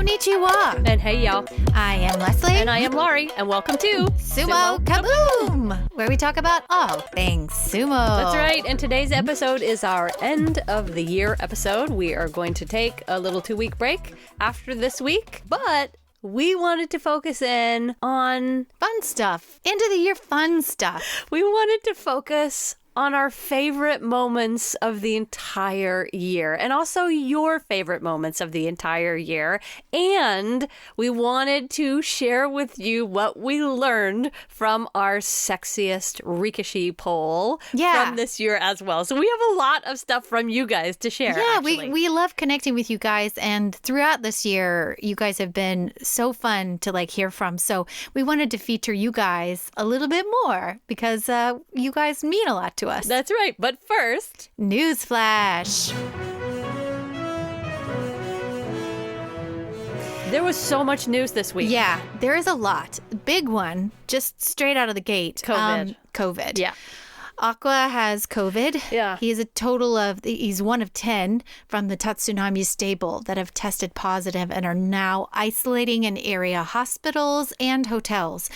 Konnichiwa. And hey, y'all. I am Leslie. And I am Laurie. And welcome to Sumo Kaboom, where we talk about all things sumo. That's right. And today's episode is our end of the year episode. We are going to take a little 2-week break after this week, but we wanted to focus in on Fun stuff. End of the year fun stuff. We wanted to focus on our favorite moments of the entire year and also your favorite moments of the entire year. And we wanted to share with you what we learned from our Sexiest Rikishi poll from this year as well. So we have a lot of stuff from you guys to share. Yeah, we love connecting with you guys. And throughout this year, you guys have been so fun to hear from. So we wanted to feature you guys a little bit more because you guys mean a lot to us. That's right. But first, newsflash. There was so much news this week. Yeah, there is a lot. Big one, just straight out of the gate. COVID. Yeah. Aqua has COVID. Yeah. He's one of 10 from the Tatsunami stable that have tested positive and are now isolating in area hospitals and hotels.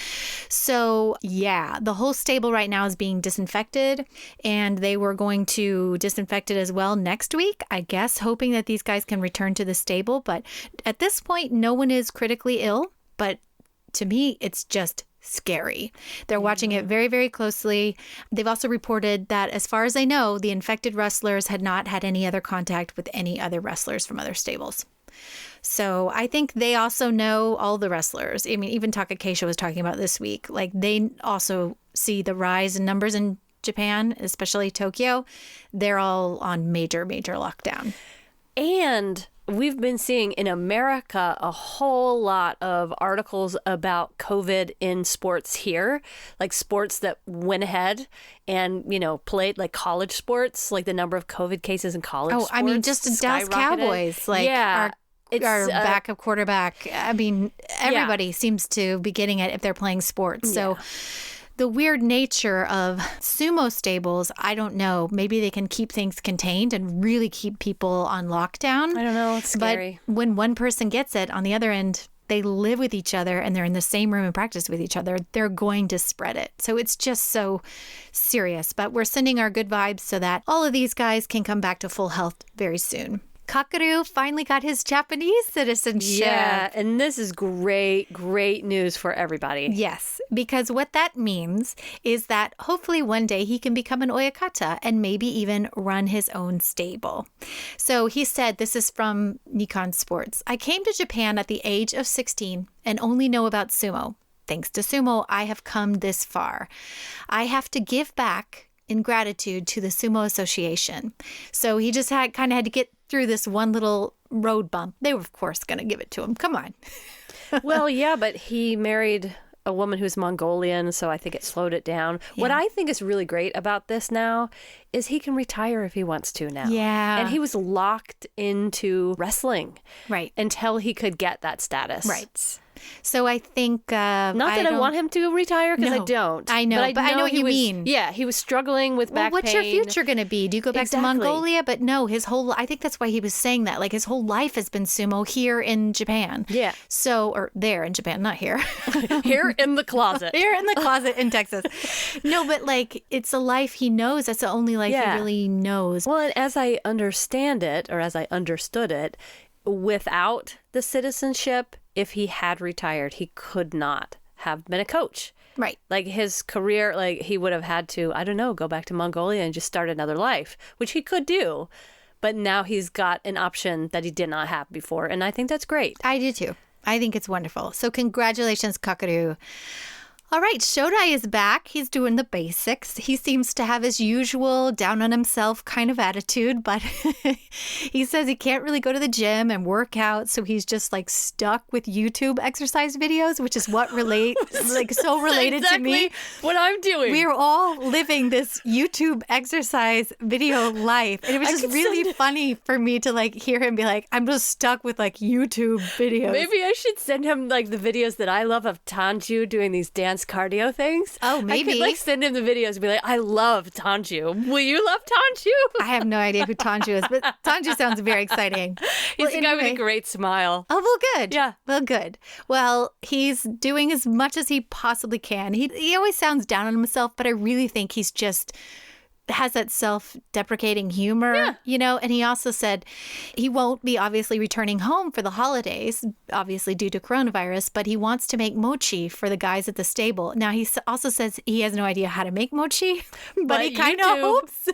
So, yeah, the whole stable right now is being disinfected, and they were going to disinfect it as well next week, I guess, hoping that these guys can return to the stable. But at this point, no one is critically ill. But to me, it's just scary. They're watching it very, very closely. They've also reported that, as far as they know, the infected wrestlers had not had any other contact with any other wrestlers from other stables. So I think they also know all the wrestlers. I mean, even Tachiai was talking about this week. They also see the rise in numbers in Japan, especially Tokyo. They're all on major, major lockdown. And we've been seeing in America a whole lot of articles about COVID in sports here, like sports that went ahead and, played like college sports, like the number of COVID cases in college sports. I mean, just Dallas Cowboys, our backup quarterback. I mean, everybody seems to be getting it if they're playing sports. So the weird nature of sumo stables, I don't know. Maybe they can keep things contained and really keep people on lockdown. I don't know. It's scary. But when one person gets it, on the other end, they live with each other and they're in the same room and practice with each other. They're going to spread it. So it's just so serious. But we're sending our good vibes so that all of these guys can come back to full health very soon. Kakuru finally got his Japanese citizenship. Yeah, and this is great, great news for everybody. Yes, because what that means is that hopefully one day he can become an oyakata and maybe even run his own stable. So he said, this is from Nikkan Sports, "I came to Japan at the age of 16 and only know about sumo. Thanks to sumo, I have come this far. I have to give back in gratitude to the Sumo Association." So he just had to get through this one little road bump. They were, of course, going to give it to him. Come on. Well, yeah, but he married a woman who's Mongolian, so I think it slowed it down. Yeah. What I think is really great about this now is he can retire if he wants to now. Yeah. And he was locked into wrestling. Right. Until he could get that status. Right. So I think... Not that I want him to retire, because I don't. I know, but I know what you mean. Yeah, he was struggling with back pain. What's your future going to be? Do you go back to Mongolia? But no, I think that's why he was saying that. His whole life has been sumo here in Japan. Yeah. So, or there in Japan, not here. Here in the closet. Here in the closet in Texas. No, but it's a life he knows. That's the only life he really knows. Well, and as I understand it, or as I understood it, without the citizenship, if he had retired, he could not have been a coach. Right. His career, he would have had to, I don't know, go back to Mongolia and just start another life, which he could do. But now he's got an option that he did not have before. And I think that's great. I do too. I think it's wonderful. So congratulations, Kakuru. All right, Shodai is back. He's doing the basics. He seems to have his usual down on himself kind of attitude, but he says he can't really go to the gym and work out, so he's just stuck with YouTube exercise videos, which is what so related to me. What I'm doing. We're all living this YouTube exercise video life, and it was just really funny for me to hear him be like, "I'm just stuck with YouTube videos." Maybe I should send him the videos that I love of Tanju doing these dance dance cardio things. Oh, maybe. I could like send him the videos and be like, I love Tanju. Will you love Tanju? I have no idea who Tanju is, but Tanju sounds very exciting. He's a guy with a great smile. Oh, well, good. Yeah. Well, good. Well, he's doing as much as he possibly can. He always sounds down on himself, but I really think he's just has that self-deprecating humor, and he also said he won't be obviously returning home for the holidays, obviously due to coronavirus, but he wants to make mochi for the guys at the stable. Now, he also says he has no idea how to make mochi, but he kind of hopes.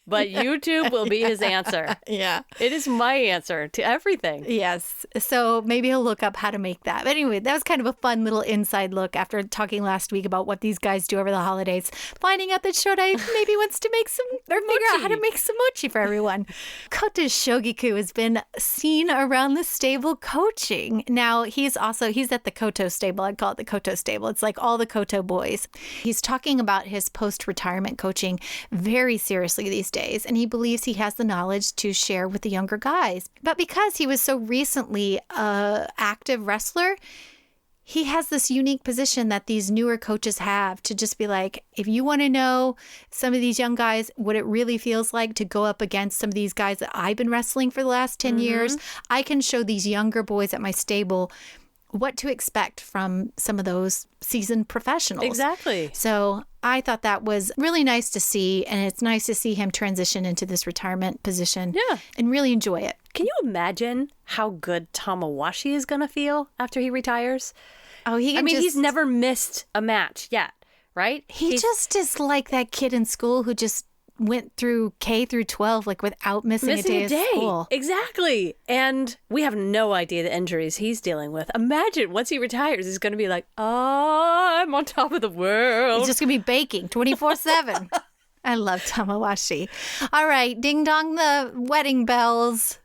But YouTube will be his answer. Yeah. It is my answer to everything. Yes. So maybe he'll look up how to make that. But anyway, that was kind of a fun little inside look after talking last week about what these guys do over the holidays. Finding out that Shodai maybe wants to make some, or figure out how to make some mochi for everyone. Kota Shogiku has been seen around the stable coaching. Now, he's at the Koto stable. I call it the Koto stable. It's like all the Koto boys. He's talking about his post-retirement coaching very seriously these days. And he believes he has the knowledge to share with the younger guys. But because he was so recently an active wrestler, he has this unique position that these newer coaches have to just be like, if you want to know some of these young guys, what it really feels like to go up against some of these guys that I've been wrestling for the last 10 years, I can show these younger boys at my stable what to expect from some of those seasoned professionals. Exactly. So I thought that was really nice to see, and it's nice to see him transition into this retirement position and really enjoy it. Can you imagine how good Tamawashi is going to feel after he retires? Oh, he's never missed a match yet, right? He just is like that kid in school who just went through K through 12 like without missing a day of school. Exactly. And we have no idea the injuries he's dealing with. Imagine once he retires, he's going to be like, oh, I'm on top of the world. He's just going to be baking 24/7. I love Tamawashi. All right, ding dong the wedding bells.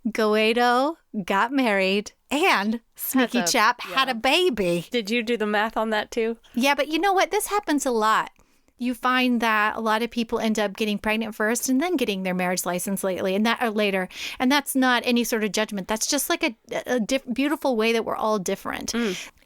Goedo got married and Sneaky Chap had a baby. Did you do the math on that too? Yeah, but you know what? This happens a lot. You find that a lot of people end up getting pregnant first and then getting their marriage license later. And that's not any sort of judgment. That's just like a beautiful way that we're all different.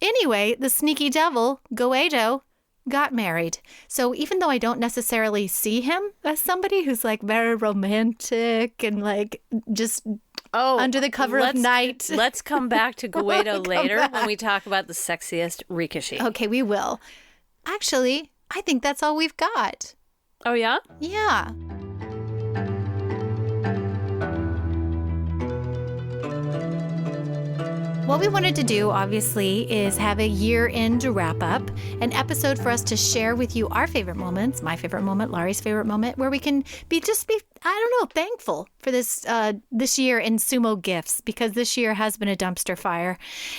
Anyway, the sneaky devil, Goedo, got married. So even though I don't necessarily see him as somebody who's like very romantic and like just under the cover of night. Let's come back to Goedo later when we talk about the sexiest Rikishi. Okay, we will. Actually, I think that's all we've got. Oh, yeah? Yeah. What we wanted to do, obviously, is have a year-end wrap up, an episode for us to share with you our favorite moments, my favorite moment, Laurie's favorite moment, where we can be, thankful for this year in sumo gifts, because this year has been a dumpster fire,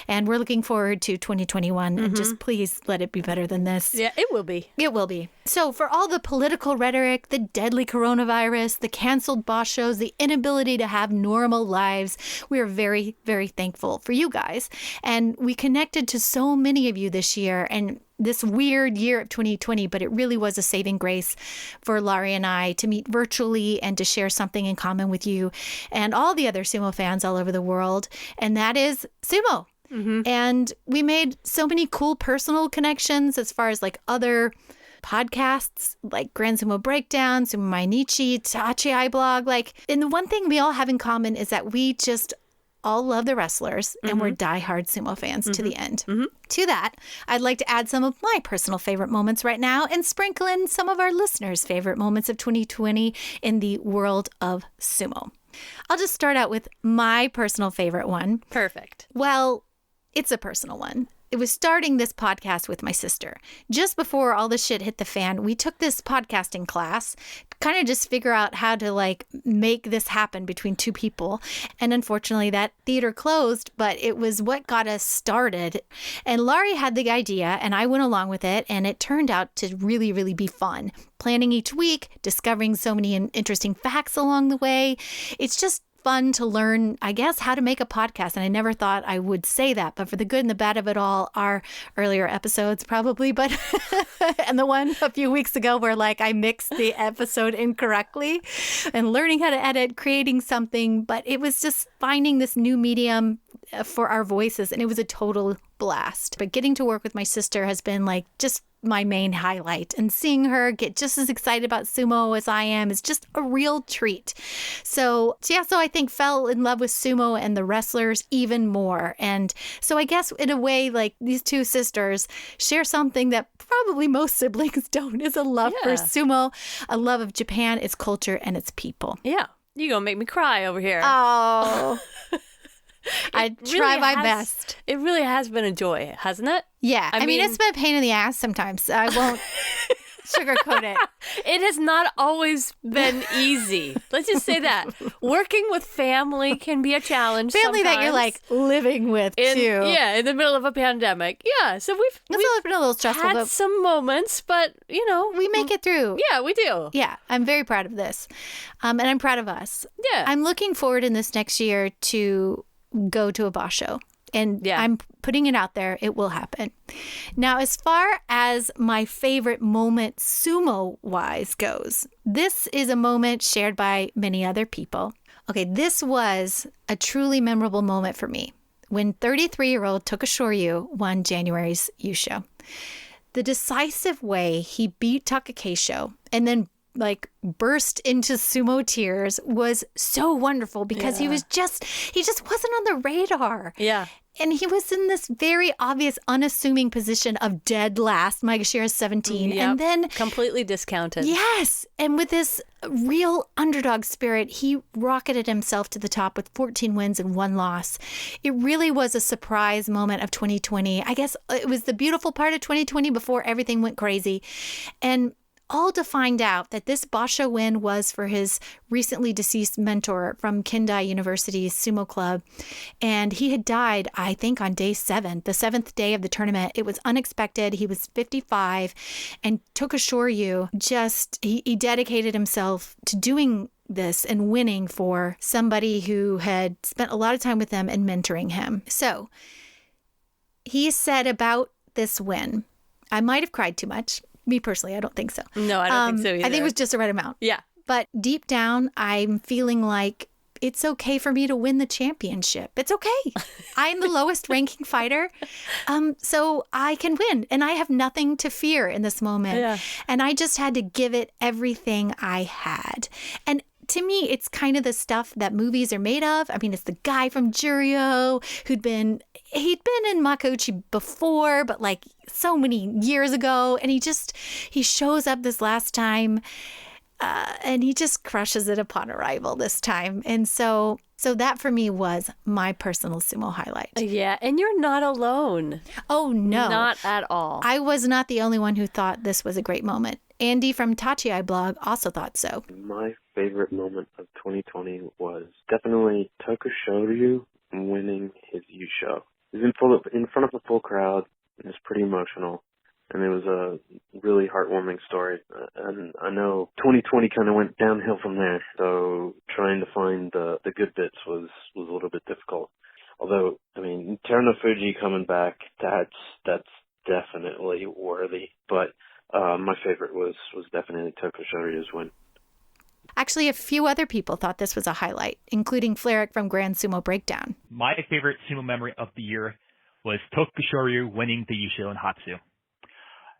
and we're looking forward to 2021, and just please let it be better than this. Yeah, it will be. It will be. So for all the political rhetoric, the deadly coronavirus, the canceled boss shows, the inability to have normal lives, we are very, very thankful for you guys. And we connected to so many of you this year, and this weird year of 2020, but it really was a saving grace for Laurie and I to meet virtually and to share something in common with you and all the other sumo fans all over the world. And that is sumo. And we made so many cool personal connections as far as like other podcasts like Grand Sumo Breakdown, Sumo Mainichi, Tachiai blog. And the one thing we all have in common is that we just all love the wrestlers and we're diehard sumo fans to the end. To that, I'd like to add some of my personal favorite moments right now and sprinkle in some of our listeners' favorite moments of 2020 in the world of sumo. I'll just start out with my personal favorite one. Perfect. Well, it's a personal one. It was starting this podcast with my sister. Just before all this shit hit the fan, we took this podcasting class, kind of just figure out how to make this happen between two people. And unfortunately, that theater closed, but it was what got us started. And Laurie had the idea, and I went along with it, and it turned out to really, really be fun. Planning each week, discovering so many interesting facts along the way. It's just fun to learn, I guess, how to make a podcast. And I never thought I would say that, but for the good and the bad of it all, our earlier episodes probably, but and the one a few weeks ago where I mixed the episode incorrectly and learning how to edit, creating something, but it was just finding this new medium for our voices, and it was a total blast. But getting to work with my sister has been like just my main highlight, and seeing her get just as excited about sumo as I am is just a real treat. So I think fell in love with sumo and the wrestlers even more. And so I guess in a way, like these two sisters share something that probably most siblings don't, is a love for sumo, a love of Japan, its culture, and its people. Yeah. You're going to make me cry over here. Oh, I try my best. It really has been a joy, hasn't it? Yeah. I mean, it's been a pain in the ass sometimes. I won't sugarcoat it. It has not always been easy. Let's just say that. Working with family can be a challenge Family sometimes. that you're like living with too. Yeah, in the middle of a pandemic. Yeah, so we've been a little stressful, had some moments, but we make it through. Yeah, we do. Yeah, I'm very proud of this. And I'm proud of us. Yeah. I'm looking forward in this next year to go to a basho. And I'm putting it out there. It will happen. Now, as far as my favorite moment sumo-wise goes, this is a moment shared by many other people. Okay, this was a truly memorable moment for me when 33-year-old Takashoryu won January's Yusho. The decisive way he beat Takakeisho and then burst into sumo tears was so wonderful because he just wasn't on the radar. Yeah. And he was in this very obvious, unassuming position of dead last, Maegashira's 17. Yep. And then completely discounted. Yes. And with this real underdog spirit, he rocketed himself to the top with 14 wins and 1 loss. It really was a surprise moment of 2020. I guess it was the beautiful part of 2020 before everything went crazy. And all to find out that this basho win was for his recently deceased mentor from Kendai University's sumo club. And he had died, I think, on day 7, the 7th day of the tournament. It was unexpected. He was 55. And Takashoryu he dedicated himself to doing this and winning for somebody who had spent a lot of time with him and mentoring him. So he said about this win, I might have cried too much. Me personally, I don't think so. No, I don't think so either. I think it was just the right amount. Yeah. But deep down, I'm feeling like it's okay for me to win the championship. It's okay. I'm the lowest ranking fighter. So I can win. And I have nothing to fear in this moment. Yeah. And I just had to give it everything I had. And to me, it's kind of the stuff that movies are made of. I mean, it's the guy from Juryo he'd been in Makuuchi before, but like so many years ago. And he shows up this last time and he just crushes it upon arrival this time. And so that for me was my personal sumo highlight. Yeah. And you're not alone. Oh, no. Not at all. I was not the only one who thought this was a great moment. Andy from Tachiai blog also thought so. My favorite moment of 2020 was definitely Takashoryu winning his Yusho. He was in front of a full crowd. It was pretty emotional, and it was a really heartwarming story. And I know 2020 kind of went downhill from there, so trying to find the good bits was a little bit difficult. Although, I mean, Terunofuji coming back, that's definitely worthy. But my favorite was definitely Takashoryu's win. Actually, a few other people thought this was a highlight, including Fleric from Grand Sumo Breakdown. My favorite sumo memory of the year was Takashoryu winning the Yusho in Hatsu.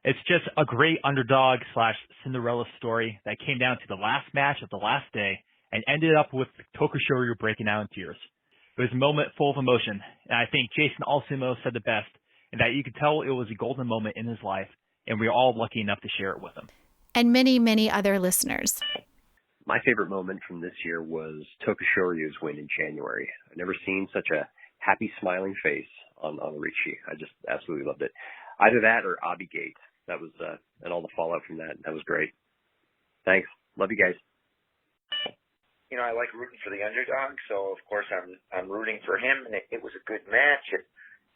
It's just a great underdog/Cinderella story that came down to the last match of the last day and ended up with Takashoryu breaking out in tears. It was a moment full of emotion, and I think Jason Allsumo said the best, in that you could tell it was a golden moment in his life, and we were all lucky enough to share it with him. And many, many other listeners. My favorite moment from this year was Takashoryu's win in January. I've never seen such a happy, smiling face on Rikishi. I just absolutely loved it. Either that or Abigate. That was, and all the fallout from that. That was great. Thanks. Love you guys. You know, I like rooting for the underdog, so of course I'm rooting for him, and it was a good match. It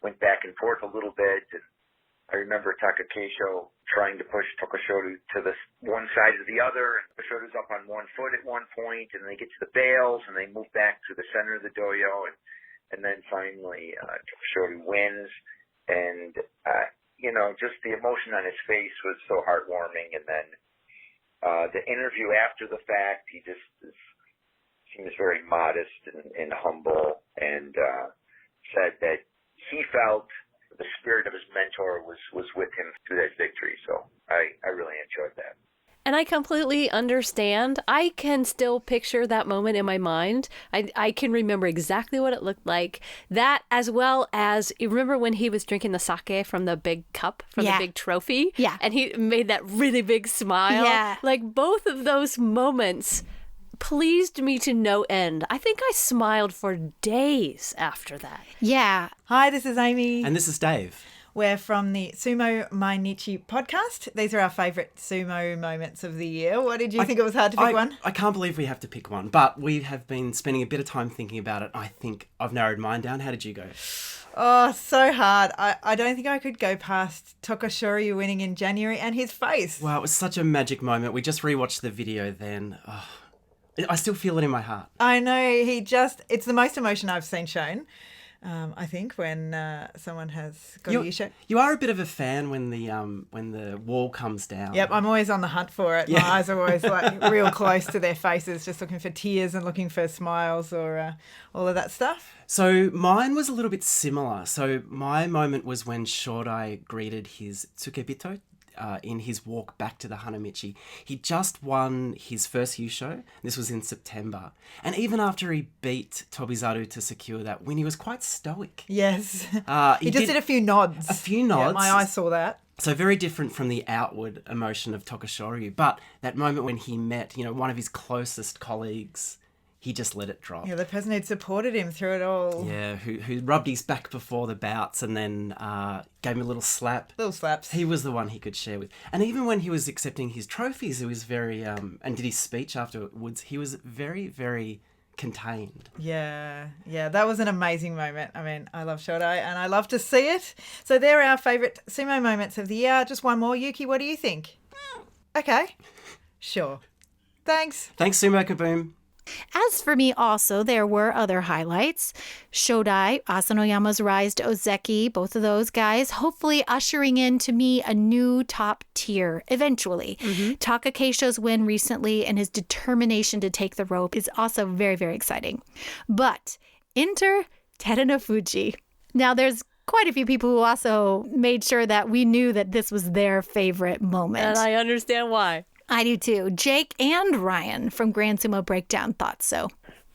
went back and forth a little bit. And I remember Takakeisho trying to push Takashoryu to the one side or the other, and Takashoryu's up on one foot at one point, and they get to the bales, and they move back to the center of the dojo, and then finally Takashoryu wins, and you know, just the emotion on his face was so heartwarming. And then the interview after the fact, he just seems very modest and humble, and said him to that victory. So I really enjoyed that. And I completely understand. I can still picture that moment in my mind. I can remember exactly what it looked like. That, as well as, you remember when he was drinking the sake from the big cup, from the big trophy? Yeah. And he made that really big smile? Yeah. Like, both of those moments pleased me to no end. I think I smiled for days after that. Yeah. Hi, this is Amy. And this is Dave. We're from the Sumo Mainichi podcast. These are our favourite sumo moments of the year. What did you think? It was hard to pick one? I can't believe we have to pick one, but we have been spending a bit of time thinking about it. I think I've narrowed mine down. How did you go? Oh, so hard. I don't think I could go past Tachiai winning in January and his face. Wow, it was such a magic moment. We just rewatched the video then. Oh, I still feel it in my heart. I know. It's the most emotion I've seen shown. I think when someone has got a Yusho. You are a bit of a fan when the wall comes down. Yep, I'm always on the hunt for it. Yeah. My eyes are always like real close to their faces, just looking for tears and looking for smiles or all of that stuff. So mine was a little bit similar. So my moment was when Shodai greeted his Tsukebito in his walk back to the Hanamichi. He just won his first Yusho. This was in September. And even after he beat Tobizaru to secure that win, he was quite stoic. Yes. He just did a few nods. A few nods. Yeah, my eyes saw that. So very different from the outward emotion of Tachiai. But that moment when he met, one of his closest colleagues, he just let it drop. Yeah, the person who'd supported him through it all. Yeah, who rubbed his back before the bouts and then gave him a little slap. Little slaps. He was the one he could share with. And even when he was accepting his trophies, it was very, and did his speech afterwards, he was very, very contained. Yeah, that was an amazing moment. I mean, I love Shodai and I love to see it. So they're our favourite sumo moments of the year. Just one more. Yuki, what do you think? Okay, sure. Thanks. Thanks, Sumo Kaboom. As for me also, there were other highlights. Shodai, Asanoyama's rise to Ozeki, both of those guys, hopefully ushering in to me a new top tier eventually. Taka Keisho's win recently and his determination to take the rope is also very, very exciting. But enter Terunofuji. Now there's quite a few people who also made sure that we knew that this was their favorite moment. And I understand why. I do too. Jake and Ryan from Grand Sumo Breakdown thought so.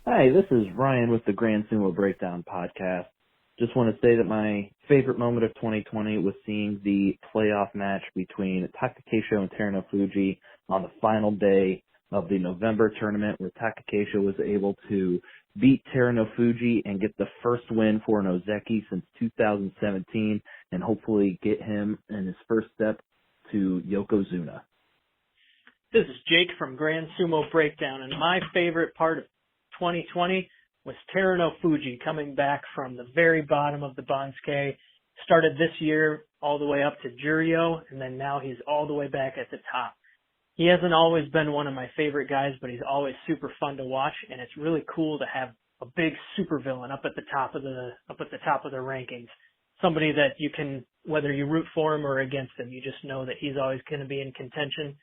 Hi, this is Ryan with the Grand Sumo Breakdown podcast. Just want to say that my favorite moment of 2020 was seeing the playoff match between Taka Keisho and Terunofuji on the final day of the November tournament, where Taka Keisho was able to beat Terunofuji and get the first win for an Ozeki since 2017 and hopefully get him in his first step to Yokozuna. This is Jake from Grand Sumo Breakdown, and my favorite part of 2020 was Terunofuji coming back from the very bottom of the Bansuke. Started this year all the way up to Juryo, and then now he's all the way back at the top. He hasn't always been one of my favorite guys, but he's always super fun to watch, and it's really cool to have a big supervillain up at the top of the rankings. Somebody that you can, whether you root for him or against him, you just know that he's always going to be in contention.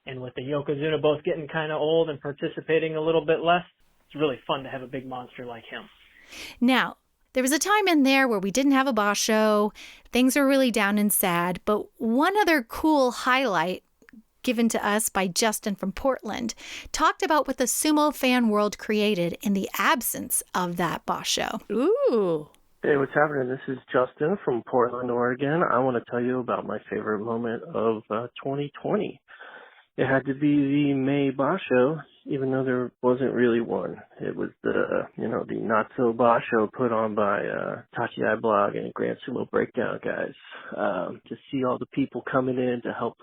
And with the Yokozuna both getting kind of old and participating a little bit less, it's really fun to have a big monster like him. Now, there was a time in there where we didn't have a basho. Things were really down and sad. But one other cool highlight given to us by Justin from Portland talked about what the sumo fan world created in the absence of that basho. Ooh. Hey, what's happening? This is Justin from Portland, Oregon. I want to tell you about my favorite moment of 2020. It had to be the May Basho, even though there wasn't really one. It was the not so Basho put on by Tachiai blog and Grand Sumo Breakdown guys. To see all the people coming in to help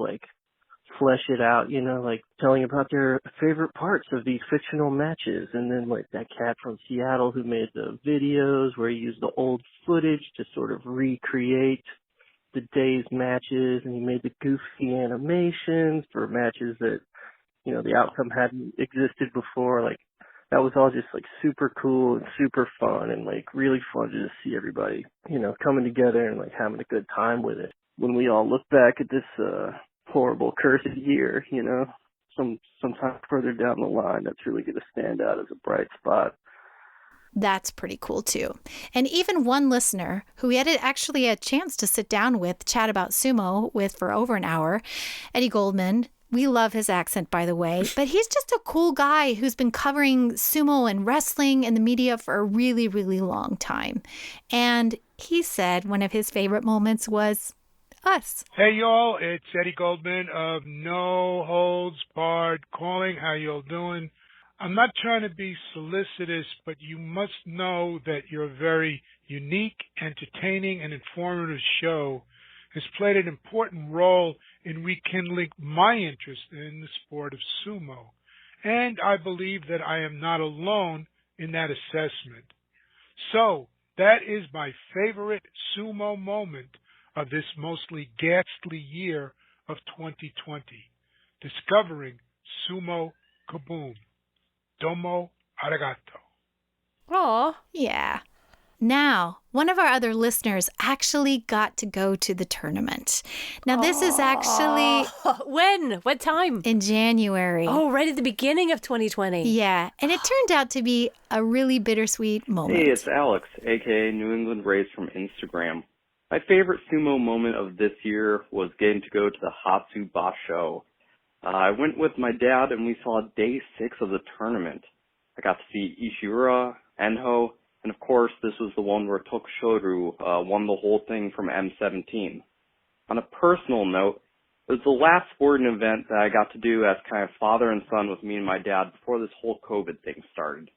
flesh it out, telling about their favorite parts of these fictional matches. And then that cat from Seattle who made the videos where he used the old footage to sort of recreate the day's matches, and he made the goofy animations for matches that, the outcome hadn't existed before. That was all just super cool and super fun and really fun to just see everybody, coming together and having a good time with it. When we all look back at this horrible, cursed year, sometime further down the line, that's really going to stand out as a bright spot. That's pretty cool too. And even one listener who we had actually a chance to sit down with, chat about sumo with for over an hour, Eddie Goldman. We love his accent, by the way, but he's just a cool guy who's been covering sumo and wrestling in the media for a really, really long time. And he said one of his favorite moments was us. Hey, y'all, it's Eddie Goldman of No Holds Barred calling. How y'all doing? I'm not trying to be solicitous, but you must know that your very unique, entertaining, and informative show has played an important role in rekindling my interest in the sport of sumo. And I believe that I am not alone in that assessment. So, that is my favorite sumo moment of this mostly ghastly year of 2020. Discovering Sumo Kaboom. Domo arigato. Aw. Yeah. Now, one of our other listeners actually got to go to the tournament. Now, this is actually... When? What time? In January. Oh, right at the beginning of 2020. Yeah, and it turned out to be a really bittersweet moment. Hey, it's Alex, aka New England Raised from Instagram. My favorite sumo moment of this year was getting to go to the Hatsu Basho. I went with my dad and we saw day 6 of the tournament. I got to see Ishihara, Enho, and of course this was the one where Tokushoru won the whole thing from M17. On a personal note, it was the last sporting event that I got to do as kind of father and son with me and my dad before this whole COVID thing started.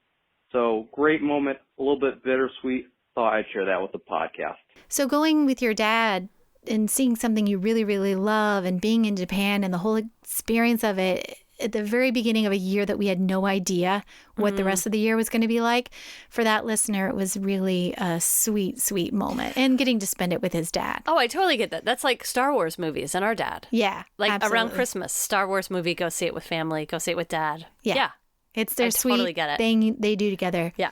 So, great moment, a little bit bittersweet. Thought I'd share that with the podcast. So going with your dad and seeing something you really, really love and being in Japan and the whole experience of it at the very beginning of a year that we had no idea what the rest of the year was going to be like, for that listener, it was really a sweet, sweet moment. And getting to spend it with his dad. Oh, I totally get that. That's like Star Wars movies and our dad. Yeah, like absolutely. Around Christmas, Star Wars movie, go see it with family, go see it with dad. Yeah. It's their sweet totally get it. thing they do together. Yeah.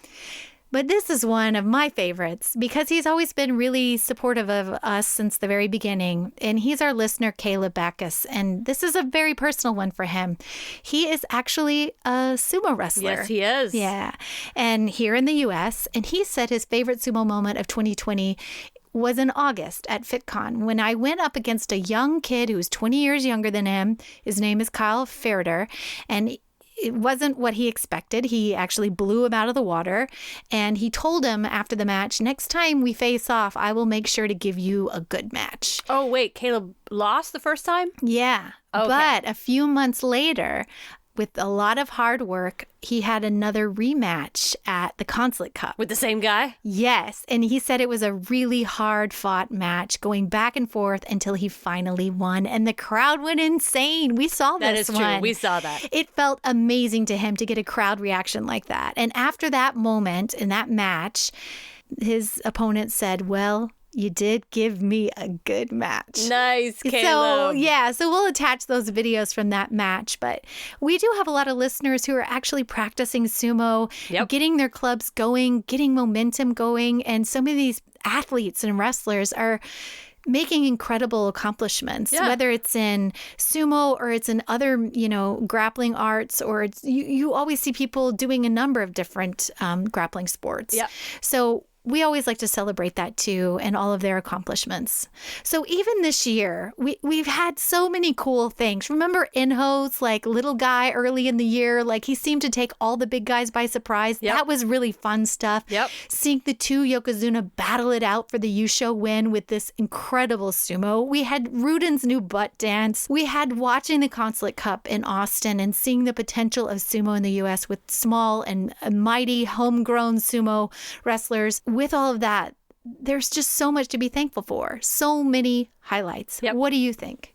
But this is one of my favorites because he's always been really supportive of us since the very beginning. And he's our listener, Caleb Backus. And this is a very personal one for him. He is actually a sumo wrestler. Yes, he is. Yeah. And here in the U.S. And he said his favorite sumo moment of 2020 was in August at FitCon when I went up against a young kid who was 20 years younger than him. His name is Kyle Ferder. And it wasn't what he expected. He actually blew him out of the water. And he told him after the match, next time we face off, I will make sure to give you a good match. Oh, wait, Caleb lost the first time? Yeah. Okay. But a few months later, with a lot of hard work, he had another rematch at the Consulate Cup. With the same guy? Yes. And he said it was a really hard fought match going back and forth until he finally won. And the crowd went insane. We saw this one. That is true. We saw that. It felt amazing to him to get a crowd reaction like that. And after that moment in that match, his opponent said, well, you did give me a good match. Nice, Caleb. So we'll attach those videos from that match. But we do have a lot of listeners who are actually practicing sumo, getting their clubs going, getting momentum going. And so many of these athletes and wrestlers are making incredible accomplishments, whether it's in sumo or it's in other, grappling arts, or it's, you always see people doing a number of different grappling sports. Yeah. So we always like to celebrate that too and all of their accomplishments. So even this year, we've had so many cool things. Remember Inho's little guy early in the year? He seemed to take all the big guys by surprise. Yep. That was really fun stuff. Yep. Seeing the two Yokozuna battle it out for the Yusho win with this incredible sumo. We had Ruden's new butt dance. We had watching the Consulate Cup in Austin and seeing the potential of sumo in the U.S. with small and mighty homegrown sumo wrestlers. With all of that, there's just so much to be thankful for. So many highlights. Yep. What do you think?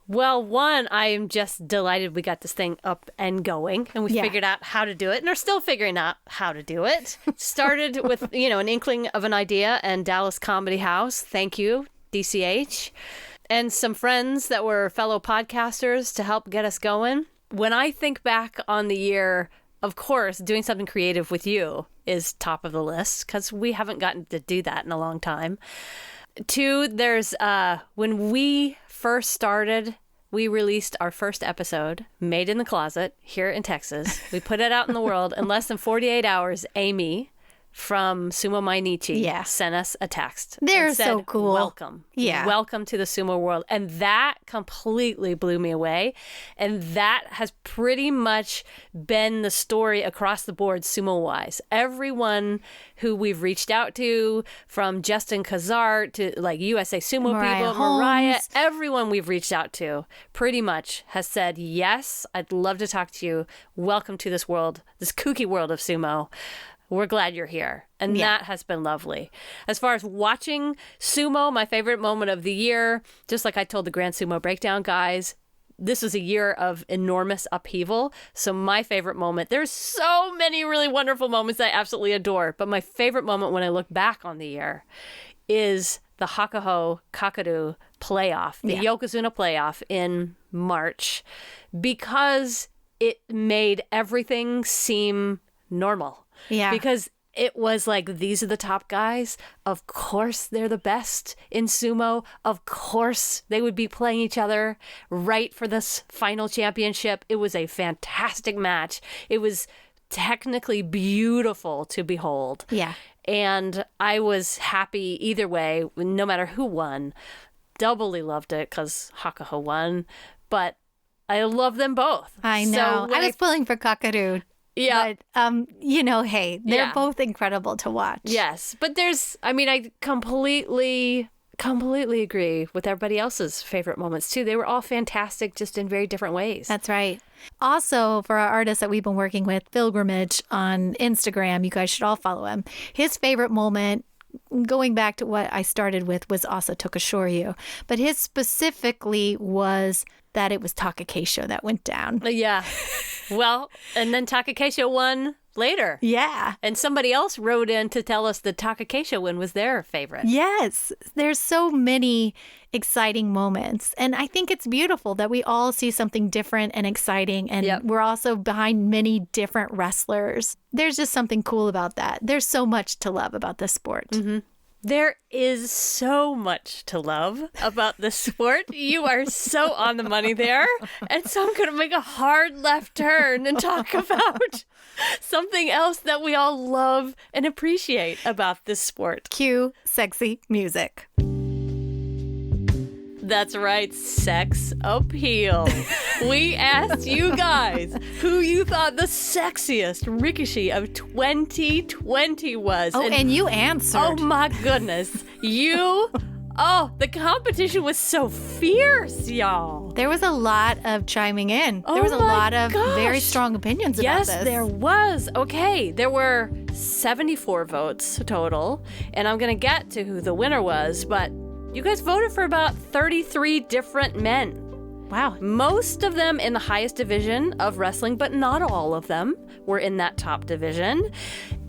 Well, one, I am just delighted we got this thing up and going and we figured out how to do it and are still figuring out how to do it. Started with, an inkling of an idea and Dallas Comedy House. Thank you, DCH. And some friends that were fellow podcasters to help get us going. When I think back on the year, of course, doing something creative with you is top of the list because we haven't gotten to do that in a long time. 2, there's when we first started, we released our first episode, Made in the Closet, here in Texas. We put it out in the world in less than 48 hours. Amy from Sumo Mainichi Yeah. sent us a text. They're and said, so cool. Welcome. Yeah. Welcome to the sumo world. And that completely blew me away. And that has pretty much been the story across the board sumo-wise. Everyone who we've reached out to, from Justin Kazart to like USA Sumo Mariah people, Holmes. Mariah, everyone we've reached out to pretty much has said, yes, I'd love to talk to you. Welcome to this world, this kooky world of sumo. We're glad you're here. And that has been lovely. As far as watching sumo, my favorite moment of the year, just like I told the Grand Sumo Breakdown guys, this was a year of enormous upheaval. So my favorite moment, there's so many really wonderful moments I absolutely adore. But my favorite moment when I look back on the year is the Hakuho Kakuru playoff, the Yokozuna playoff in March, because it made everything seem normal. Yeah. Because it was like, these are the top guys. Of course, they're the best in sumo. Of course, they would be playing each other right for this final championship. It was a fantastic match. It was technically beautiful to behold. Yeah. And I was happy either way, no matter who won. Doubly loved it because Hakuho won. But I love them both. I know. So I was pulling for Kakuru. Yeah. But, hey, they're both incredible to watch. Yes. But I completely agree with everybody else's favorite moments, too. They were all fantastic, just in very different ways. That's right. Also, for our artist that we've been working with, Pilgrimage on Instagram, you guys should all follow him. His favorite moment, going back to what I started with, was also Tokushoryu. But his specifically was that it was Takakeisho that went down. Yeah. Well, and then Takakeisho won later. Yeah. And somebody else wrote in to tell us that Takakeisho win was their favorite. Yes. There's so many exciting moments. And I think it's beautiful that we all see something different and exciting. And we're also behind many different wrestlers. There's just something cool about that. There's so much to love about this sport. Mm-hmm. There is so much to love about this sport. You are so on the money there. And so I'm going to make a hard left turn and talk about something else that we all love and appreciate about this sport. Cue sexy music. That's right, sex appeal. We asked you guys who you thought the sexiest Rikishi of 2020 was. Oh, and you answered. Oh my goodness. The competition was so fierce, y'all. There was a lot of chiming in. Oh There was a lot of gosh. very strong opinions about this. Yes, there was. Okay, there were 74 votes total, and I'm going to get to who the winner was, but you guys voted for about 33 different men. Wow. Most of them in the highest division of wrestling, but not all of them were in that top division.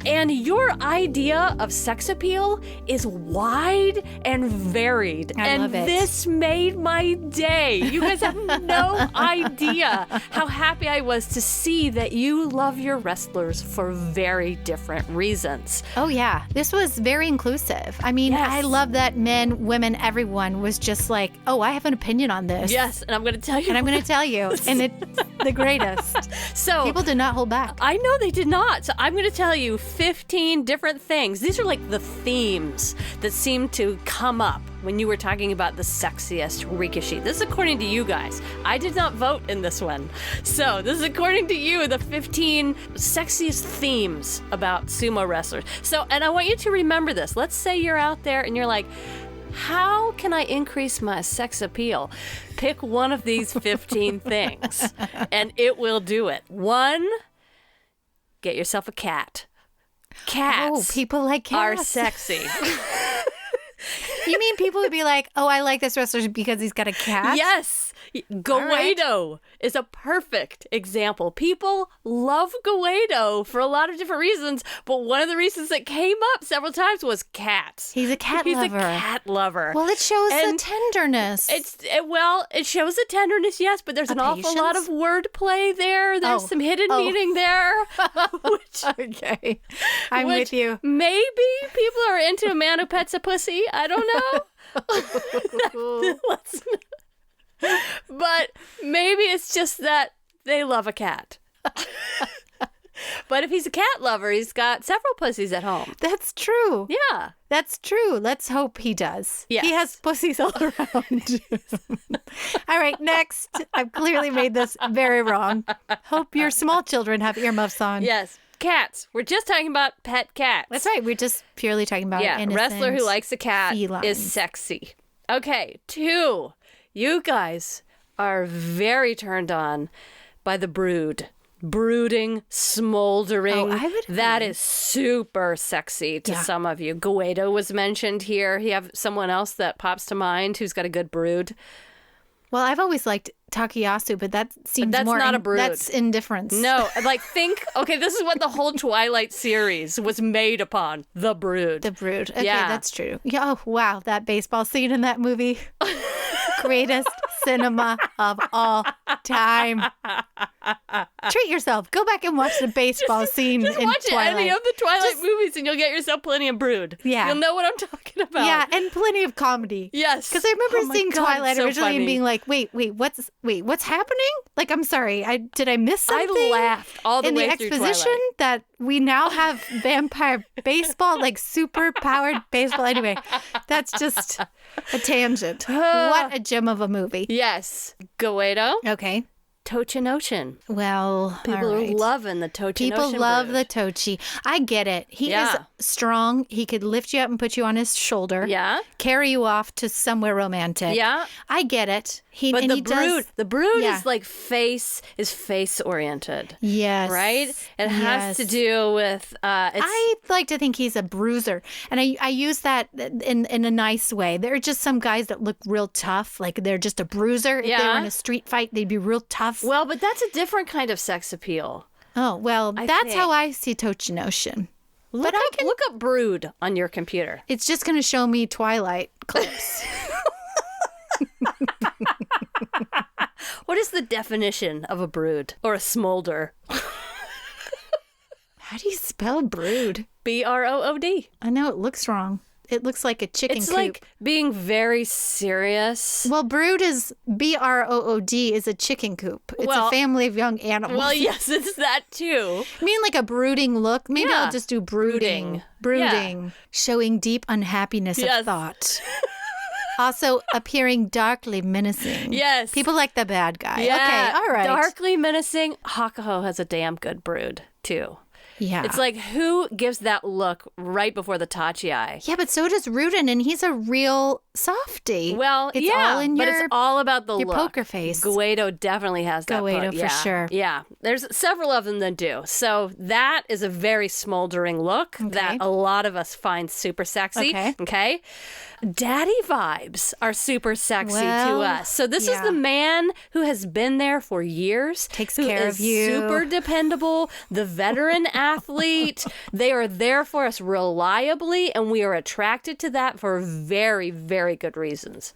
And your idea of sex appeal is wide and varied. I love it. This made my day. You guys have no idea how happy I was to see that you love your wrestlers for very different reasons. Oh, yeah. This was very inclusive. I mean, Yes. I love that men, women, everyone was just like, oh, I have an opinion on this. Yes, and I'm going to tell you. And I'm going to tell you. And it's the greatest. So People did not hold back. I know they did not. So I'm going to tell you 15 different things. These are like the themes that seem to come up when you were talking about the sexiest Rikishi. This is according to you guys. I did not vote in this one. So this is according to you, the 15 sexiest themes about sumo wrestlers. So, and I want you to remember this. Let's say you're out there and you're like, how can I increase my sex appeal? Pick one of these 15 things and it will do it. 1, get yourself a cat. Cats people like cats. are sexy. You mean people would be like, oh, I like this wrestler because he's got a cat? Yes. Goeido is a perfect example. People love Goeido for a lot of different reasons, but one of the reasons that came up several times was cats. He's a cat He's lover. a cat lover. Well, it shows the And tenderness. It shows the tenderness, yes, but there's an awful lot of patience? wordplay there. There's some hidden meaning there. Okay. I'm which with you. Maybe people are into a man who pets a pussy. I don't know. But maybe it's just that they love a cat. But if he's a cat lover, he's got several pussies at home. That's true. Yeah. That's true. Let's hope he does. Yes. He has pussies all around. All right, next. I've clearly made this very wrong. Hope your small children have earmuffs on. Yes. Cats. We're just talking about pet cats. That's right. We're just purely talking about innocent wrestler who likes a cat felines. is sexy. Okay, 2. You guys are very turned on by the brood. Brooding, smoldering. Oh, I would that agree. is super sexy to Yeah. some of you. Guido was mentioned here. You have someone else that pops to mind who's got a good brood. Well, I've always liked Takayasu, but that seems that's more... not a brood. That's indifference. No, like okay, this is what the whole Twilight series was made upon. The brood. The brood. Okay, Yeah. that's true. Yeah, oh, wow. That baseball scene in that movie. Greatest cinema of all time. Treat yourself. Go back and watch the baseball scene Just in watch Twilight. any of the Twilight movies and you'll get yourself plenty of brood. Yeah. You'll know what I'm talking about. Yeah, and plenty of comedy. Yes. Because I remember Oh my seeing God, Twilight it's so originally and funny. being like, what's happening? Like, I'm sorry, did I miss something? I laughed all the in way the through exposition Twilight. that we now have vampire baseball, like super powered baseball. Anyway, that's just a tangent. What a gem of a movie. Yes. Guido. Okay. Tochinoshin. Well, People all are right. loving the Tochinoshin. People love brood. the Tochi. I get it. He Yeah. is strong. He could lift you up and put you on his shoulder. Yeah. Carry you off to somewhere romantic. Yeah. I get it. But he does, the brood Yeah. is like face oriented. Yes. Right? It has to do with I like to think he's a bruiser. And I use that in a nice way. There are just some guys that look real tough. Like they're just a bruiser. If they were Yeah. in a street fight, they'd be real tough. well, but that's a different kind of sex appeal. Oh, well, I that's think. how I see Tochinoshin. Look up brood on your computer. It's just going to show me Twilight clips. What is the definition of a brood or a smolder? How do you spell brood? BROOD. I know it looks wrong. It looks like a chicken It's coop. like being very serious. Well, brood is BROOD is a chicken coop. It's Well- a family of young animals. Well, yes, it's that too. I mean, like a brooding look. Maybe Yeah. I'll just do brooding. Brooding. Showing deep unhappiness Yes. of thought. Also appearing darkly menacing. Yes. People like the bad guy. Yeah. Okay, all right. Darkly menacing. Hakuho has a damn good brood too. Yeah. It's like, who gives that look right before the Tachiai? Yeah, but so does Rudin, and he's a real softie. Well, it's yeah, all in but your, it's all about the your look. poker face. Guido definitely has that. Guido, for yeah. sure. Yeah, there's several of them that do. So that is a very smoldering look that a lot of us find super sexy. Okay. Daddy vibes are super sexy to Well, us. So this is yeah. the man who has been there for years, Takes who care is of you. super dependable, the veteran athlete. They are there for us reliably, and we are attracted to that for very, very good reasons.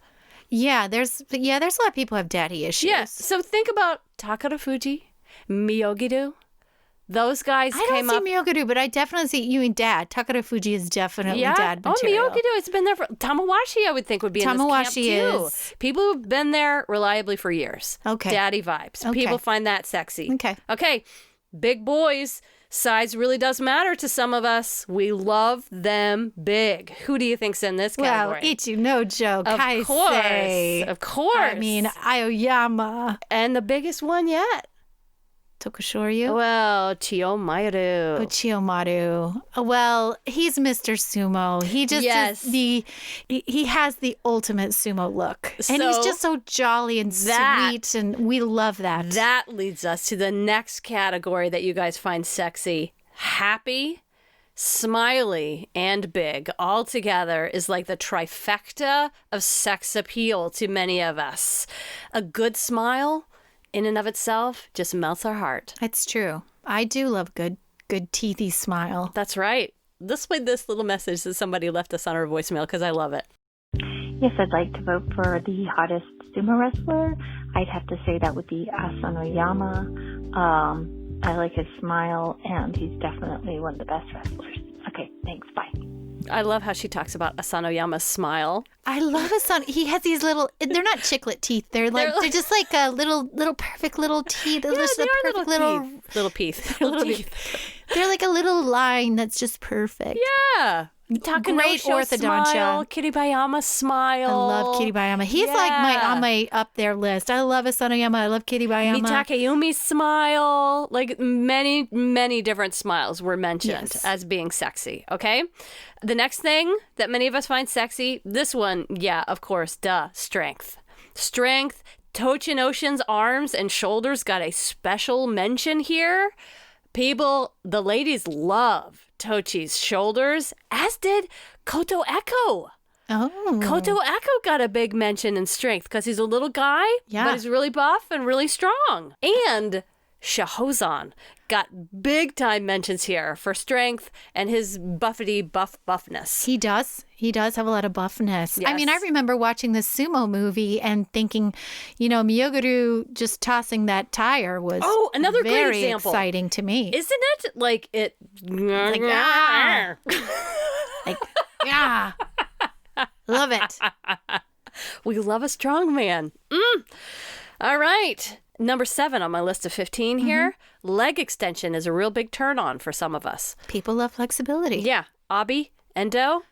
Yeah, there's a lot of people who have daddy issues. Yes. So think about Takara Fuji, Miyogido. Those guys I came don't up. see Miyogido, but I definitely see you and Dad. Takara Fuji is definitely dad Oh, material. Miyogido, it's been there for Tamawashi, I would think, would be in this Tamawashi camp too. is. People who've been there reliably for years. Okay. Daddy vibes. Okay. People find that sexy. Okay. Okay. Big boys. Size really does matter to some of us. We love them big. Who do you think's in this category? Well, Ichi no joke. Of course. Of course. I mean, Aoyama. And the biggest one yet. Tokushoryu? Well, Chiyomaru. Chiyomaru. Well, he's Mr. Sumo. He just Yes. is he has the ultimate sumo look. And he's So just so jolly and sweet, and we love that. That leads us to the next category that you guys find sexy. Happy, smiley, and big all together is like the trifecta of sex appeal to many of us. A good smile in and of itself just melts our heart. It's true. I do love good teethy smile. That's right. Let's play this little message that somebody left us on our voicemail because I love it. Yes, I'd like to vote for the hottest sumo wrestler. I'd have to say that would be Asanoyama. I like his smile, and he's definitely one of the best wrestlers. Okay, thanks. Bye. I love how she talks about Asanoyama's smile. I love Asano. He has these little, they're not chiclet teeth. They're just like a little perfect little teeth. They're just a perfect little teeth. They're like a little line that's just perfect. Yeah. Great orthodontia. Smile, Kiribayama smile. I love Kiribayama. He's like on my up there list. I love Asanoyama. I love Kiribayama. Mitakeyumi's smile. Like many, many different smiles were mentioned as being sexy. Okay. The next thing that many of us find sexy, this one, of course, strength. Strength. Tochin Ocean's arms and shoulders got a special mention here. People, the ladies love Tochi's shoulders, as did Koto Eko. Oh. Koto Eko got a big mention in strength because he's a little guy, but he's really buff and really strong. And Shahozan got big time mentions here for strength and his buffness. He does have a lot of buffness. Yes. I mean, I remember watching the Sumo movie and thinking, Miyoguru just tossing that tire was another very great example. Exciting to me. Isn't it like it? Like, love it. We love a strong man. All right. Number 7 on my list of 15 here. Leg extension is a real big turn on for some of us. People love flexibility. Yeah. Abi, Endo.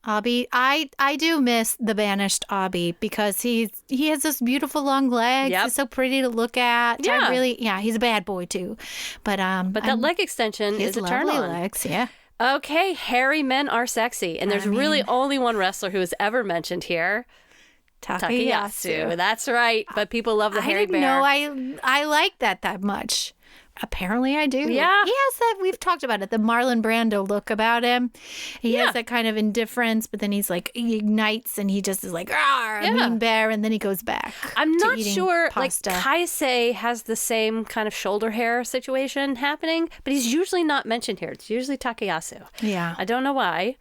Abi, I do miss the banished Abi because he has those beautiful long legs. Yep. He's so pretty to look at. Yeah. He's a bad boy too. But that leg extension is a turn on. Legs, yeah. Okay, hairy men are sexy. And there's really only one wrestler who is ever mentioned here. Takayasu. That's right. But people love the hairy bear. I like that much. Apparently I do. Yeah. He has that, we've talked about it, the Marlon Brando look about him. He has that kind of indifference, but then he's like, he ignites and he just is like, a mean bear, and then he goes back. I'm not eating sure, pasta. like Kaisei has the same kind of shoulder hair situation happening, but he's usually not mentioned here. It's usually Takayasu. Yeah. I don't know why.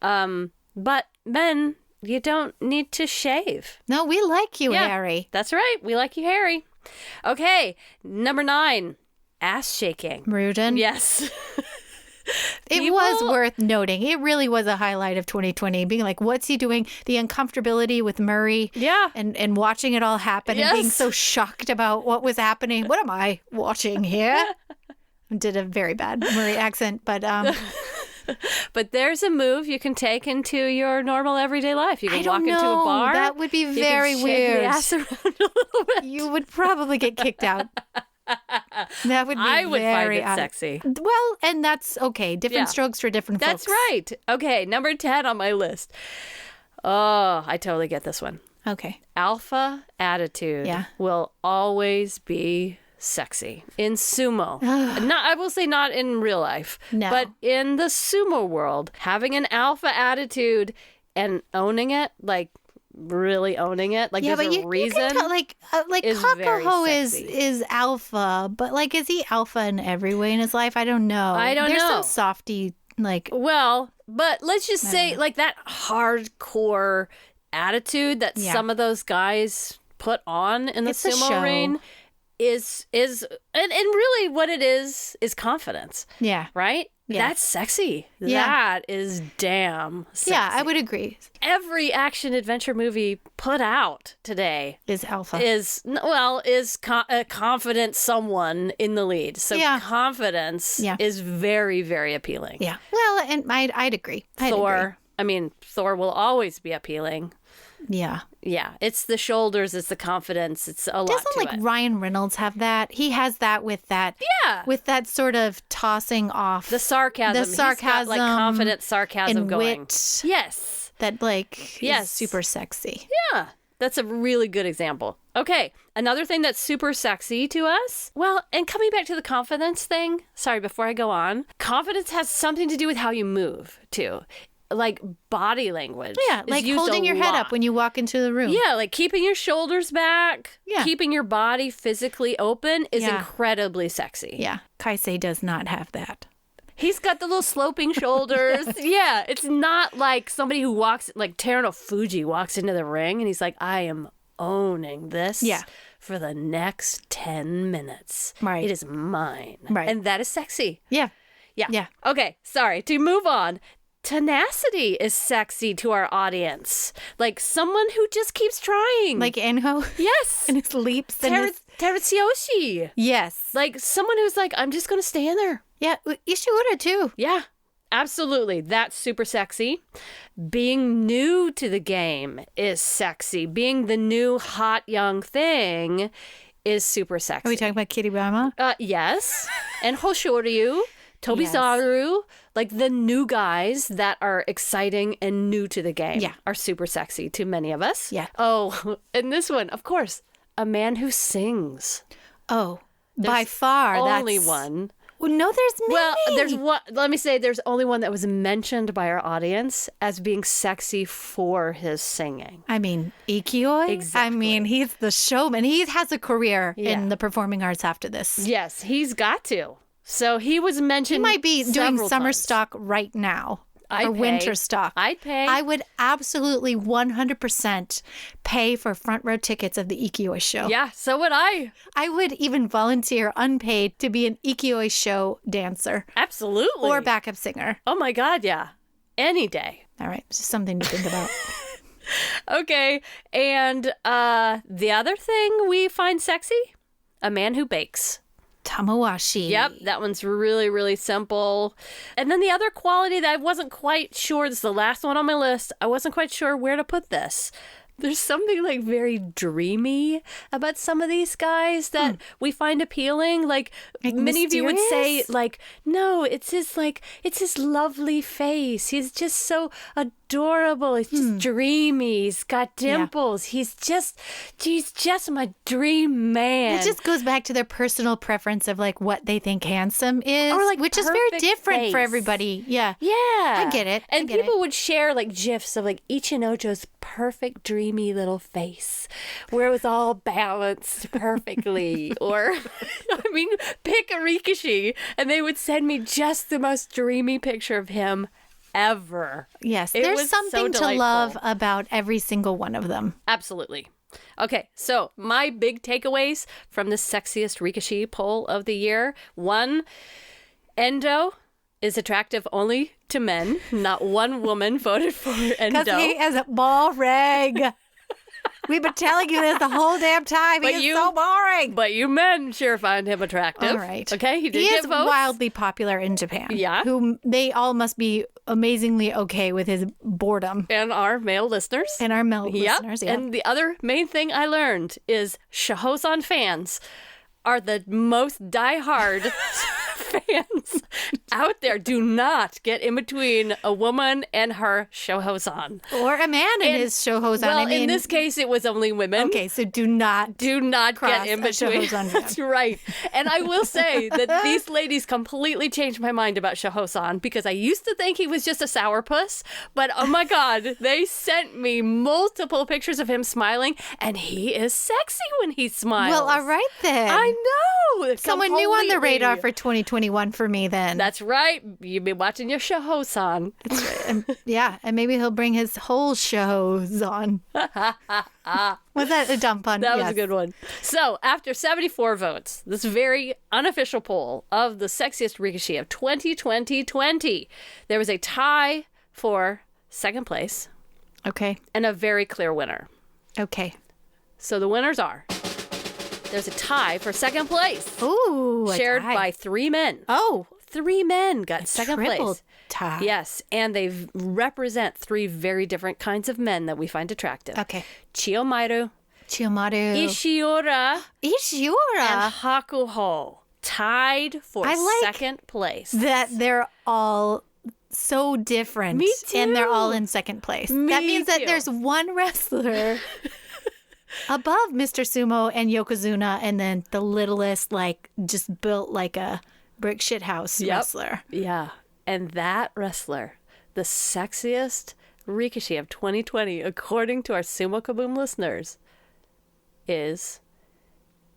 But men, you don't need to shave. No, we like you, Harry. That's right. We like you, Harry. Okay, number 9. Ass shaking. Rudin. Yes. It was worth noting. It really was a highlight of 2020, being like, what's he doing? The uncomfortability with Murray. Yeah. And watching it all happen and being so shocked about what was happening. What am I watching here? Did a very bad Murray accent, but... But there's a move you can take into your normal everyday life. You can walk into a bar. That would be very you can weird. Shake the ass around a little bit. You would probably get kicked out. That would be I would very find it sexy. Well, and that's okay. Different strokes for different folks. That's right. Okay, number 10 on my list. Oh, I totally get this one. Okay. Alpha attitude will always be sexy in sumo. I will say not in real life, but in the sumo world, having an alpha attitude and owning it, like really owning it, like there's a reason. You can tell, like Kakaho is alpha, but like is he alpha in every way in his life? I don't know. There's some softy but let's just say like that hardcore attitude that some of those guys put on in the sumo ring is and really what it is confidence. Yeah. Right? Yeah. That's sexy. Yeah. That is damn sexy. Yeah, I would agree. Every action adventure movie put out today is alpha. Is a confident someone in the lead. So confidence is very, very appealing. Yeah. Well, and I'd agree. Thor will always be appealing. Yeah. Yeah. It's the shoulders. It's the confidence. It's a lot to it. Doesn't Ryan Reynolds have that? He has that with that. Yeah. With that sort of tossing off. The sarcasm. He's got, like confident sarcasm and going. Wit Yes. That is super sexy. Yeah. That's a really good example. Okay. Another thing that's super sexy to us. Well, and coming back to the confidence thing. Sorry, before I go on. Confidence has something to do with how you move too. Like body language. Yeah, like holding your head up when you walk into the room. Yeah, like keeping your shoulders back, keeping your body physically open is incredibly sexy. Yeah, Kaisei does not have that. He's got the little sloping shoulders. Yeah, it's not like somebody who walks, like Teruno Fuji walks into the ring and he's like, I am owning this for the next 10 minutes. Right. It is mine. Right. And that is sexy. Yeah. Yeah. Okay, sorry. To move on. tenacity is sexy to our audience. Like someone who just keeps trying. Like Enho? Yes. And his leaps. And his... Teratsuyoshi. Yes. Like someone who's like, I'm just going to stay in there. Yeah. Ishiura, too. Yeah. Absolutely. That's super sexy. Being new to the game is sexy. Being the new hot young thing is super sexy. Are we talking about Kiribama? Yes. And Hoshoryu, Tobizaru, like the new guys that are exciting and new to the game are super sexy to many of us. Yeah. Oh, and this one, of course, a man who sings. Oh, by far. Only that's... one. Well, no, there's many. Well, there's one. Let me say, there's only one that was mentioned by our audience as being sexy for his singing. I mean, Ikiyoi. Exactly. I mean, he's the showman. He has a career in the performing arts after this. Yes, he's got to. So he was mentioned. He might be doing summer times. stock right now. I'd or pay. Winter stock. I'd pay. I would absolutely 100% pay for front row tickets of the Ikiyoi show. Yeah, so would I. I would even volunteer unpaid to be an Ikiyoi show dancer. Absolutely. Or backup singer. Oh my God, yeah. Any day. All right, just something to think about. Okay, and the other thing we find sexy, a man who bakes. Tamawashi. Yep, that one's really, really simple. And then the other quality that I wasn't quite sure, this is the last one on my list, I wasn't quite sure where to put this. There's something like very dreamy about some of these guys that we find appealing. Like many of you would say, like, no, it's his lovely face. He's just so adorable. He's just dreamy. He's got dimples. He's just my dream man. It just goes back to their personal preference of like what they think handsome is, or like which is very different face. for everybody. Yeah. Yeah. I get it. And people would share like GIFs of like Ichinojo's perfect dreamy little face where it was all balanced perfectly. Or, I mean, pick a Rikishi and they would send me just the most dreamy picture of him ever. Yes, It there's was something so to love about every single one of them. Absolutely. Okay, so my big takeaways from the Sexiest Rikishi poll of the year. 1, Endo is attractive only to men. Not one woman voted for Endo. Because he is a ball rag. We've been telling you this the whole damn time. He is so boring. But you men sure find him attractive. All right. Okay, he did He get is votes. wildly popular in Japan. Yeah. Who they all must be amazingly okay with his boredom. And our male listeners. And our male listeners, yeah. And the other main thing I learned is Shohosan fans are the most diehard fans out there. Do not get in between a woman and her Shohosan. Or a man and his Shohosan. Well, I mean, in this case, it was only women. Okay, so do not get in between. That's right. And I will say that these ladies completely changed my mind about Shohosan because I used to think he was just a sourpuss, but oh my God, they sent me multiple pictures of him smiling, and he is sexy when he smiles. Well, all right then. I know. Someone new on the Completely. radar for 2021 for me then. That's right. You've been watching your Shohosan. That's right. And maybe he'll bring his whole shows on. Was that a dumb pun? That was a good one. So, after 74 votes, this very unofficial poll of the Sexiest Rikishi of 2020, there was a tie for second place. Okay. And a very clear winner. Okay. So the winners are, there's a tie for second place. Ooh, a shared tie. by 3 men. Oh. 3 men got second triple place. tie. Yes, and they represent 3 very different kinds of men that we find attractive. Okay. Chiyomaru, Ishiura, and Hakuho tied for second place. That they're all so different. Me too. And they're all in second place. That means that too. there's one wrestler above Mr. Sumo and Yokozuna, and then the littlest, like, just built like a brick shithouse wrestler. Yeah. And that wrestler, the sexiest Rikishi of 2020, according to our Sumo Kaboom listeners, is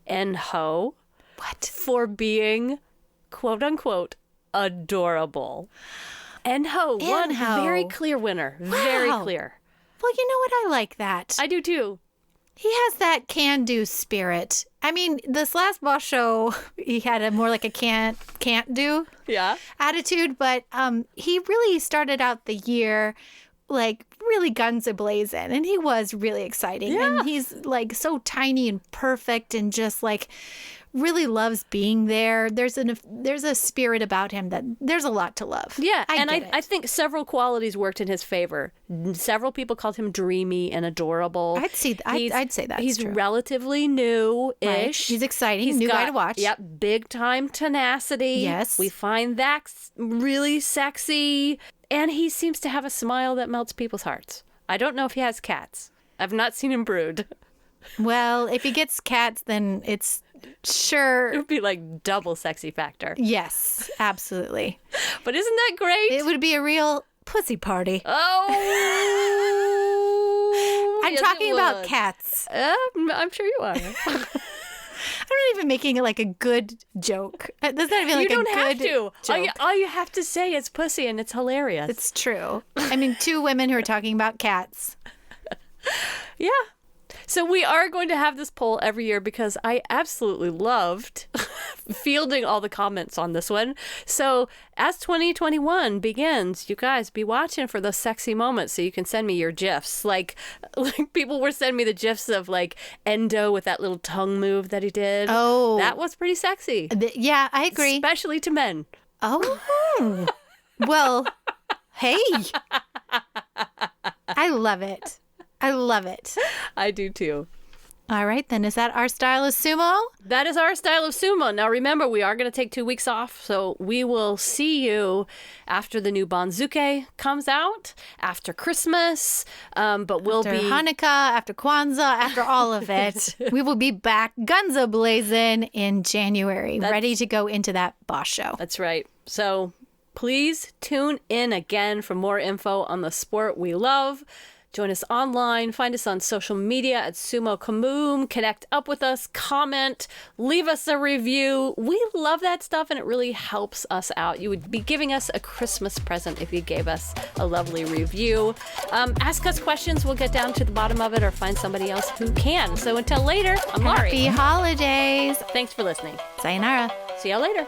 Enho. What? For being, quote unquote, adorable. Enho, one very clear winner. Very Wow. clear. Well, you know what? I like that. I do too. He has that can-do spirit. I mean, this last boss show, he had a more like a can't do attitude, but he really started out the year like really guns a-blazing, and he was really exciting. Yeah. And he's like so tiny and perfect and just like really loves being there. There's a spirit about him that there's a lot to love. Yeah, I think several qualities worked in his favor. Several people called him dreamy and adorable. I'd say that's He's true. relatively new-ish. Right. He's exciting, new guy to watch. Yep, big-time tenacity. Yes. We find that really sexy. And he seems to have a smile that melts people's hearts. I don't know if he has cats. I've not seen him brood. Well, if he gets cats, then it's sure. It would be like double sexy factor. Yes, absolutely. But isn't that great? It would be a real pussy party. Oh! I'm yes, talking it about would. cats. I'm sure you are. I'm not even making it like a good joke. That's not even like you don't a have good to. joke. All you have to say is pussy, and it's hilarious. It's true. I mean, two women who are talking about cats. Yeah. So we are going to have this poll every year because I absolutely loved fielding all the comments on this one. So as 2021 begins, you guys be watching for those sexy moments so you can send me your GIFs. Like people were sending me the GIFs of like Endo with that little tongue move that he did. Oh. That was pretty sexy. Yeah, I agree. Especially to men. Oh. Well, hey. I love it. I love it. I do too. All right, then. Is that our style of sumo? That is our style of sumo. Now, remember, we are going to take 2 weeks off, so we will see you after the new Banzuke comes out, after Christmas, but we'll After be... Hanukkah, after Kwanzaa, after all of it. We will be back guns a-blazing in January, ready to go into that boss show. That's right. So please tune in again for more info on the sport we love. Join us online. Find us on social media at Sumo Kamoom. Connect up with us. Comment. Leave us a review. We love that stuff, and it really helps us out. You would be giving us a Christmas present if you gave us a lovely review. Ask us questions. We'll get down to the bottom of it or find somebody else who can. So until later, I'm Laurie. Happy holidays. Thanks for listening. Sayonara. See y'all later.